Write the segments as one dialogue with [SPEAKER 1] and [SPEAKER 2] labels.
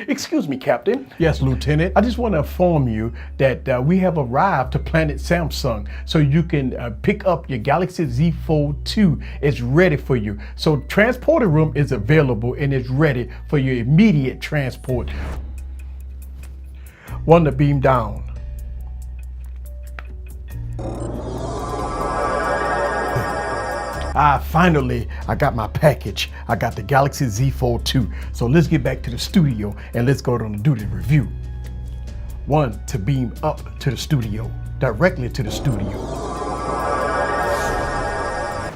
[SPEAKER 1] Excuse me, Captain.
[SPEAKER 2] Yes, Lieutenant.
[SPEAKER 1] I just want to inform you that we have arrived to Planet Samsung, so you can pick up your Galaxy Z Fold 2. It's ready for you. So transporter room is available and it's ready for your immediate transport. Want to beam down. Finally, I got my package. I got the Galaxy Z Fold 2. So let's get back to the studio and let's go on and do the review. 1, to beam up to the studio, directly to the studio.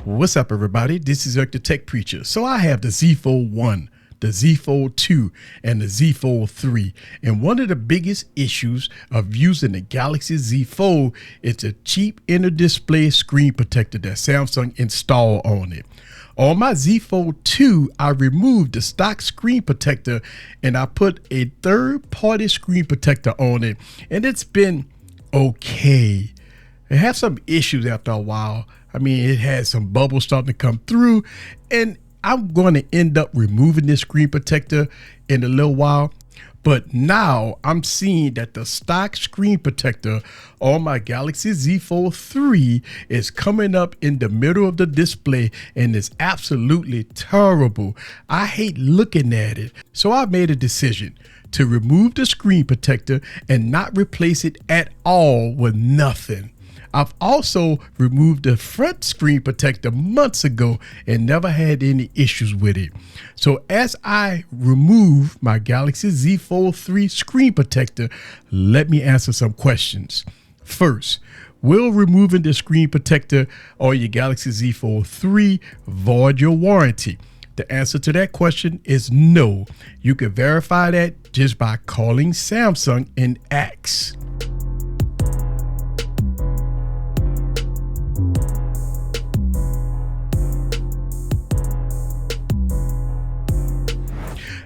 [SPEAKER 1] What's up, everybody? This is the Tech Preacher. So I have the Z Fold 1, the Z Fold 2, and the Z Fold 3. And one of the biggest issues of using the Galaxy Z Fold is the cheap inner display screen protector that Samsung installed on it. On my Z Fold 2, I removed the stock screen protector and I put a third-party screen protector on it, and it's been okay. It had some issues after a while. I mean, it had some bubbles starting to come through, and I'm going to end up removing this screen protector in a little while. But now I'm seeing that the stock screen protector on my Galaxy Z Fold 3 is coming up in the middle of the display, and it's absolutely terrible. I hate looking at it. So I made a decision to remove the screen protector and not replace it at all with nothing. I've also removed the front screen protector months ago and never had any issues with it. So as I remove my Galaxy Z Fold 3 screen protector, let me answer some questions. First, will removing the screen protector on your Galaxy Z Fold 3 void your warranty? The answer to that question is no. You can verify that just by calling Samsung and ask.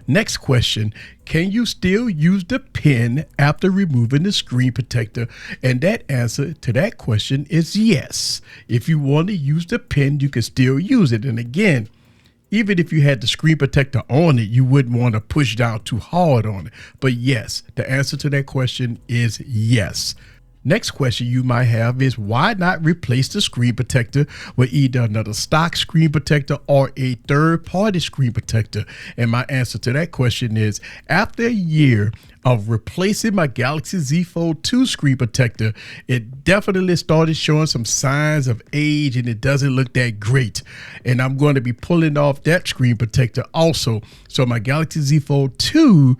[SPEAKER 1] Next question, can you still use the pen after removing the screen protector? And that answer to that question is yes. If you want to use the pen, you can still use it. And again, even if you had the screen protector on it, you wouldn't want to push down too hard on it. But yes, the answer to that question is yes. Next question you might have is, why not replace the screen protector with either another stock screen protector or a third-party screen protector? And my answer to that question is, after a year of replacing my Galaxy Z Fold 2 screen protector, it definitely started showing some signs of age and it doesn't look that great. And I'm going to be pulling off that screen protector also. So my Galaxy Z Fold 2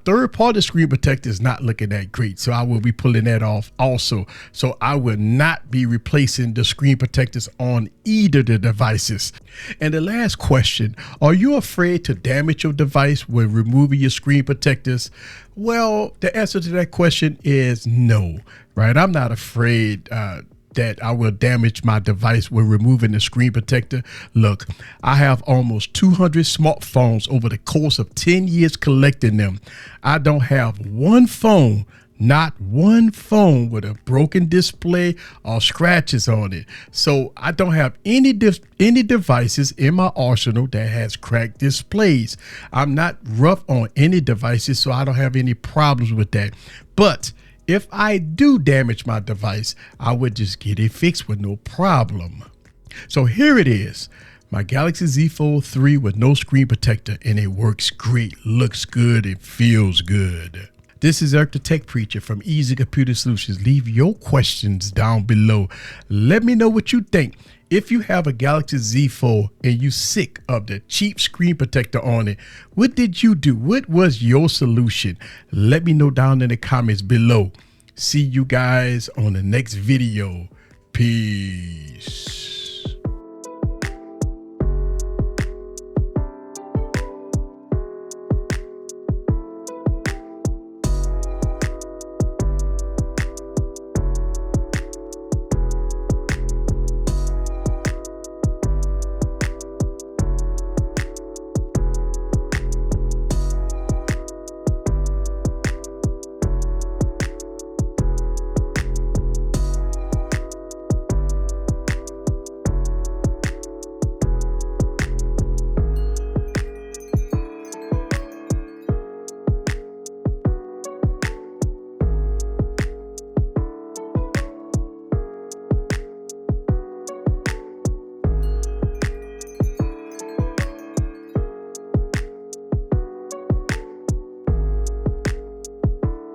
[SPEAKER 1] third-party screen protector is not looking that great, so I will be pulling that off also. So I will not be replacing the screen protectors on either of the devices. And the last question, are you afraid to damage your device when removing your screen protectors? Well, the answer to that question is no, right? I'm not afraid that I will damage my device when removing the screen protector. Look, I have almost 200 smartphones over the course of 10 years collecting them. I don't have one phone, not one phone with a broken display or scratches on it. So I don't have any devices in my arsenal that has cracked displays. I'm not rough on any devices, so I don't have any problems with that. But if I do damage my device, I would just get it fixed with no problem. So here it is, my Galaxy Z Fold 3 with no screen protector, and it works great, looks good, and feels good. This is Eric the Tech Preacher from Easy Computer Solutions. Leave your questions down below. Let me know what you think. If you have a Galaxy Z Fold and you're sick of the cheap screen protector on it, what did you do? What was your solution? Let me know down in the comments below. See you guys on the next video. Peace.